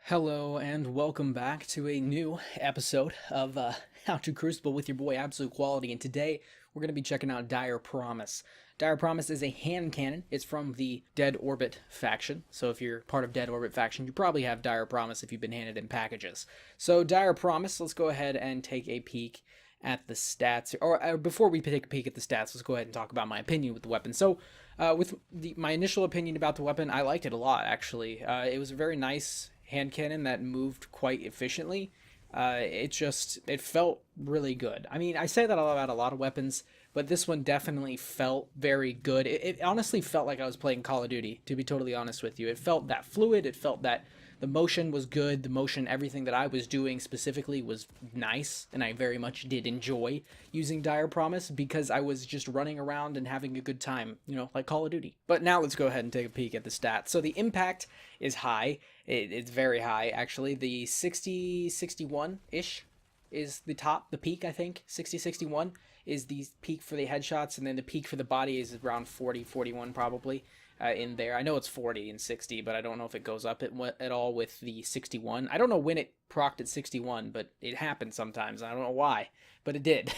Hello and welcome back to a new episode of How to Crucible with your boy Absolute Quality, and today we're going to be checking out Dire Promise. Dire Promise is a hand cannon. It's from the Dead Orbit faction, so if you're part of Dead Orbit faction, you probably have Dire Promise if you've been handed in packages. So Dire Promise, let's go ahead and take a peek at the stats, or before we take a peek at the stats, let's go ahead and talk about my opinion with the weapon. So my initial opinion about the weapon, I liked it a lot, actually. It was a very nice hand cannon that moved quite efficiently. It felt really good. I mean, I say that about a lot of weapons, but this one definitely felt very good. It honestly felt like I was playing Call of Duty, to be totally honest with you. It felt that fluid. It felt that the motion was good. The motion, everything that I was doing specifically was nice, and I very much did enjoy using Dire Promise because I was just running around and having a good time, like Call of Duty. But now let's go ahead and take a peek at the stats. So the impact is high. It's very high, actually. The 60, 61-ish is the peak, I think. 60, 61 is the peak for the headshots, and then the peak for the body is around 40, 41 probably. In there. I know it's 40 and 60, but I don't know if it goes up at all with the 61. I don't know when it procced at 61, but it happened sometimes. I don't know why, but it did.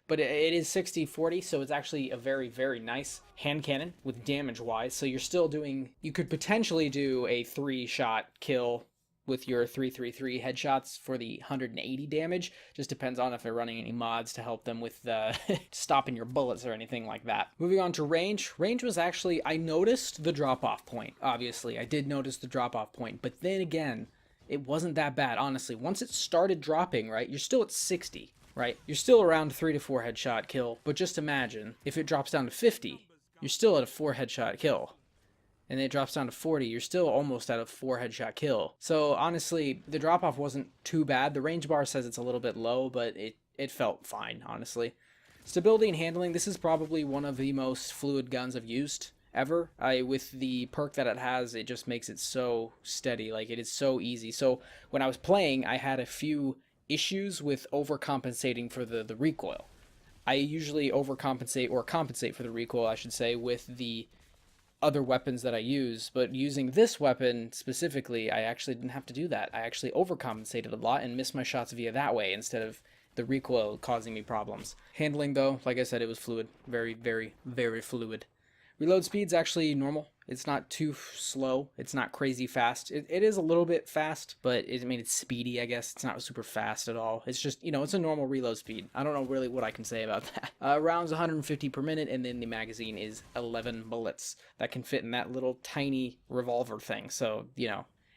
But it is 60-40, so it's actually a very, very nice hand cannon with damage-wise. So you could potentially do a 3-shot kill with your 333 headshots for the 180 damage. Just depends on if they're running any mods to help them with stopping your bullets or anything like that. Moving on to range. Range was actually, I noticed the drop-off point. Obviously, I did notice the drop-off point, but then again, it wasn't that bad, honestly. Once it started dropping, right, you're still at 60, right? You're still around 3 to 4 headshot kill, but just imagine if it drops down to 50, you're still at a 4 headshot kill. And then it drops down to 40, you're still almost at a 4 headshot kill. So honestly, the drop-off wasn't too bad. The range bar says it's a little bit low, but it felt fine, honestly. Stability and handling, this is probably one of the most fluid guns I've used ever. With the perk that it has, it just makes it so steady. Like, it is so easy. So when I was playing, I had a few issues with overcompensating for the recoil. I usually overcompensate, or compensate for the recoil, I should say, with the other weapons that I use, but using this weapon specifically, I actually didn't have to do that. I actually overcompensated a lot and missed my shots via that way instead of the recoil causing me problems. Handling, though, like I said, it was fluid. Very, very, very fluid. Reload speed's actually normal. It's not too slow. It's not crazy fast. It is a little bit fast, but it's speedy, I guess. It's not super fast at all. It's just, it's a normal reload speed. I don't know really what I can say about that. Rounds 150 per minute, and then the magazine is 11 bullets that can fit in that little tiny revolver thing. So,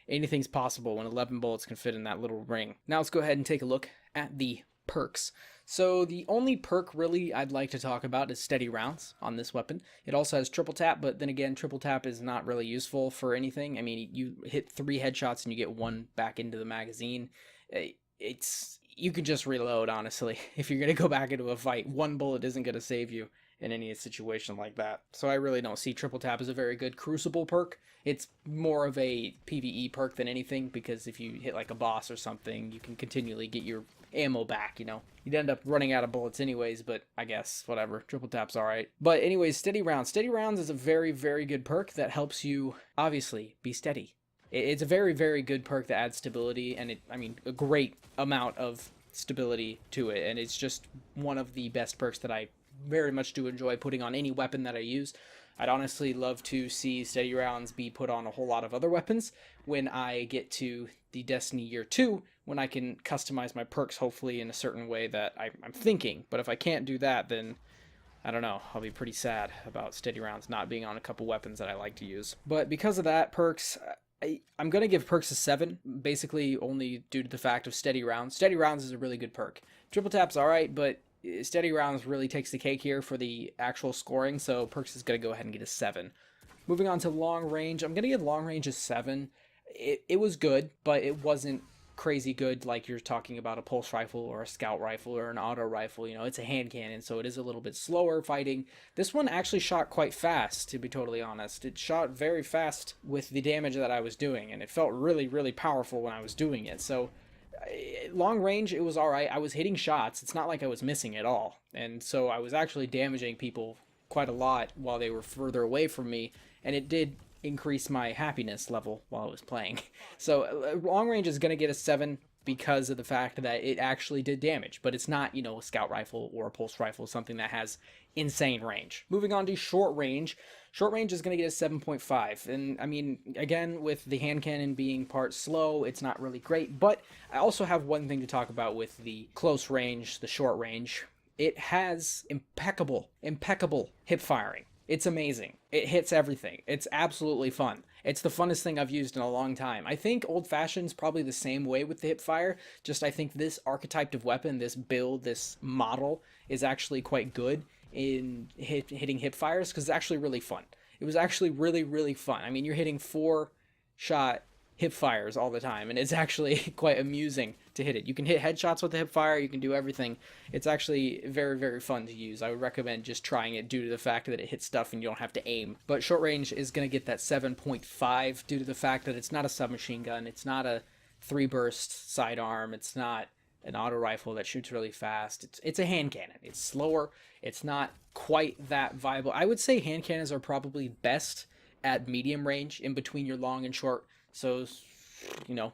anything's possible when 11 bullets can fit in that little ring. Now let's go ahead and take a look at the perks. So the only perk really I'd like to talk about is steady rounds on this weapon. It also has triple tap, but then again, triple tap is not really useful for anything. I mean, you hit 3 headshots and you get 1 back into the magazine. You can just reload, honestly. If you're going to go back into a fight, 1 bullet isn't going to save you in any situation like that. So I really don't see triple tap as a very good Crucible perk. It's more of a PvE perk than anything, because if you hit like a boss or something, you can continually get your ammo back, You'd end up running out of bullets anyways, but I guess, whatever. Triple tap's alright. But anyways, steady rounds. Steady rounds is a very, very good perk that helps you, obviously, be steady. It's a very, very good perk that adds stability, and a great amount of stability to it, and it's just one of the best perks that I very much do enjoy putting on any weapon that I use. I'd honestly love to see steady rounds be put on a whole lot of other weapons when I get to the Destiny Year 2, when I can customize my perks hopefully in a certain way that I'm thinking. But if I can't do that, then I don't know, I'll be pretty sad about steady rounds not being on a couple weapons that I like to use. But because of that, perks, I'm going to give perks a 7, basically only due to the fact of steady rounds. Steady rounds is a really good perk. Triple tap's alright, but steady rounds really takes the cake here for the actual scoring, so perks is going to go ahead and get a 7. Moving on to long range, I'm going to give long range a 7. It was good, but it wasn't crazy good like you're talking about a pulse rifle or a scout rifle or an auto rifle. It's a hand cannon, so it is a little bit slower fighting. This one actually shot quite fast, to be totally honest. It shot very fast with the damage that I was doing, and it felt really, really powerful when I was doing it. So long range, it was alright. I was hitting shots. It's not like I was missing at all. And so I was actually damaging people quite a lot while they were further away from me. And it did increase my happiness level while I was playing. So long range is going to get a 7 because of the fact that it actually did damage, but it's not, a scout rifle or a pulse rifle, something that has insane range. Moving on to short range. Short range is going to get a 7.5. And I mean, again, with the hand cannon being part slow, it's not really great, but I also have one thing to talk about with the close range, the short range. It has impeccable hip firing. It's amazing. It hits everything. It's absolutely fun. It's the funnest thing I've used in a long time. I think Old Fashioned's probably the same way with the hip fire. Just I think this archetype of weapon, this build, this model is actually quite good in hitting hip fires because it's actually really fun. It was actually really fun. I mean, you're hitting 4-shot hip fires all the time, and it's actually quite amusing to hit it. You can hit headshots with the hip fire, you can do everything. It's actually very fun to use. I would recommend just trying it due to the fact that it hits stuff and you don't have to aim. But short range is going to get that 7.5 due to the fact that it's not a submachine gun, it's not a 3-burst sidearm, it's not an auto rifle that shoots really fast. It's a hand cannon. It's slower, it's not quite that viable. I would say hand cannons are probably best at medium range, in between your long and short. So,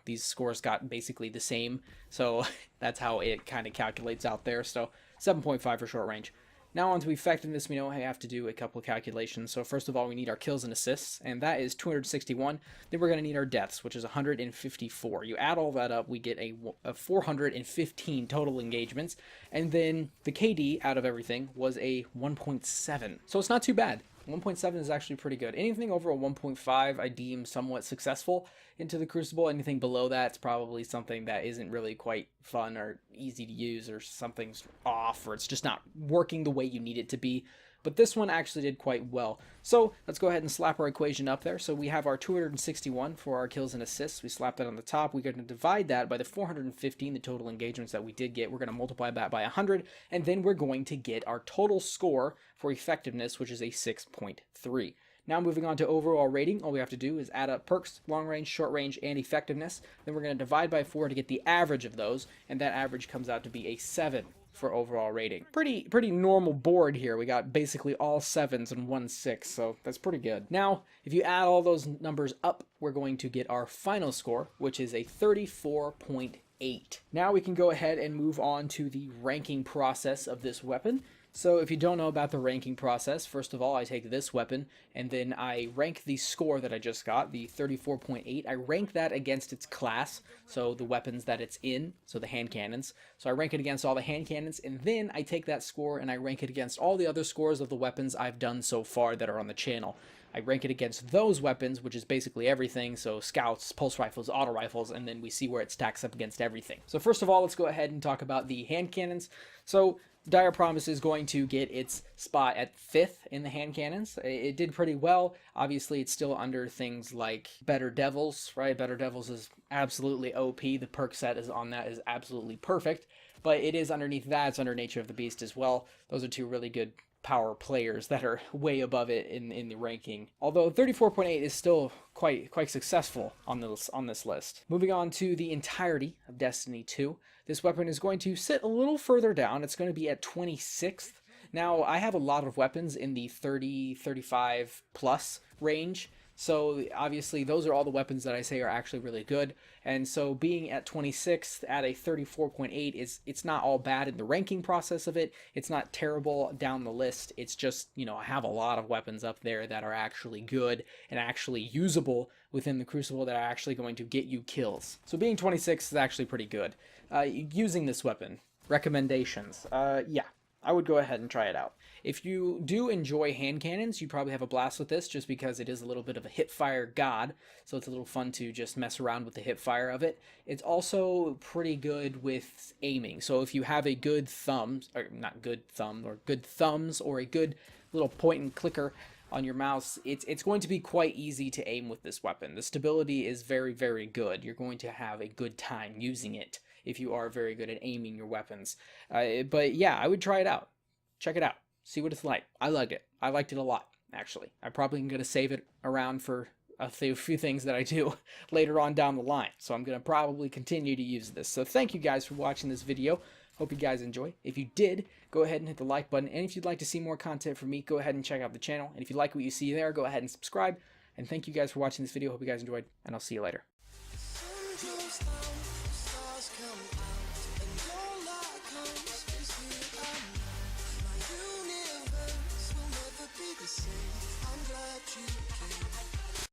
these scores got basically the same. So that's how it kind of calculates out there. So 7.5 for short range. Now on to effectiveness, we know I have to do a couple of calculations. So first of all, we need our kills and assists, and that is 261. Then we're going to need our deaths, which is 154. You add all that up, we get a 415 total engagements. And then the KD out of everything was a 1.7. So it's not too bad. 1.7 is actually pretty good. Anything over a 1.5 I deem somewhat successful into the Crucible. Anything below that's probably something that isn't really quite fun or easy to use, or something's off, or it's just not working the way you need it to be. But this one actually did quite well. So let's go ahead and slap our equation up there. So we have our 261 for our kills and assists. We slap that on the top. We're going to divide that by the 415, the total engagements that we did get. We're going to multiply that by 100, and then we're going to get our total score for effectiveness, which is a 6.3. Now moving on to overall rating, all we have to do is add up perks, long range, short range, and effectiveness. Then we're going to divide by 4 to get the average of those, and that average comes out to be a 7 for overall rating. Pretty normal board here. We got basically all 7s and 1 6, so that's pretty good. Now, if you add all those numbers up, we're going to get our final score, which is a 34.8. Now we can go ahead and move on to the ranking process of this weapon. So if you don't know about the ranking process, first of all, I take this weapon and then I rank the score that I just got, the 34.8. I rank that against its class, so the weapons that it's in, so the hand cannons. So I rank it against all the hand cannons, and then I take that score and I rank it against all the other scores of the weapons I've done so far that are on the channel. I rank it against those weapons, which is basically everything, so scouts, pulse rifles, auto rifles, and then we see where it stacks up against everything. So first of all, let's go ahead and talk about the hand cannons. So Dire Promise is going to get its spot at 5th in the hand cannons. It did pretty well. Obviously, it's still under things like Better Devils, right? Better Devils is absolutely OP. The perk set is on that is absolutely perfect. But it is underneath that. It's under Nature of the Beast as well. Those are two really good power players that are way above it in the ranking. Although 34.8 is still quite successful on this list. Moving on to the entirety of Destiny 2. This weapon is going to sit a little further down. It's going to be at 26th. Now, I have a lot of weapons in the 30, 35 plus range. So obviously those are all the weapons that I say are actually really good. And so being at 26th at a 34.8 it's not all bad in the ranking process of it. It's not terrible down the list. It's just, I have a lot of weapons up there that are actually good and actually usable within the Crucible that are actually going to get you kills. So being 26 is actually pretty good. Using this weapon, recommendations. Yeah, I would go ahead and try it out. If you do enjoy hand cannons, you probably have a blast with this just because it is a little bit of a hip fire god, so it's a little fun to just mess around with the hip fire of it. It's also pretty good with aiming, so if you have a good thumbs, or not good thumb, or good thumbs, or a good little point and clicker on your mouse, it's going to be quite easy to aim with this weapon. The stability is very good. You're going to have a good time using it if you are very good at aiming your weapons. But yeah, I would try it out. Check it out. See what it's like. I liked it. I liked it a lot, actually. I'm probably going to save it around for a few things that I do later on down the line. So I'm going to probably continue to use this. So thank you guys for watching this video. Hope you guys enjoy. If you did, go ahead and hit the like button. And if you'd like to see more content from me, go ahead and check out the channel. And if you like what you see there, go ahead and subscribe. And thank you guys for watching this video. Hope you guys enjoyed, and I'll see you later.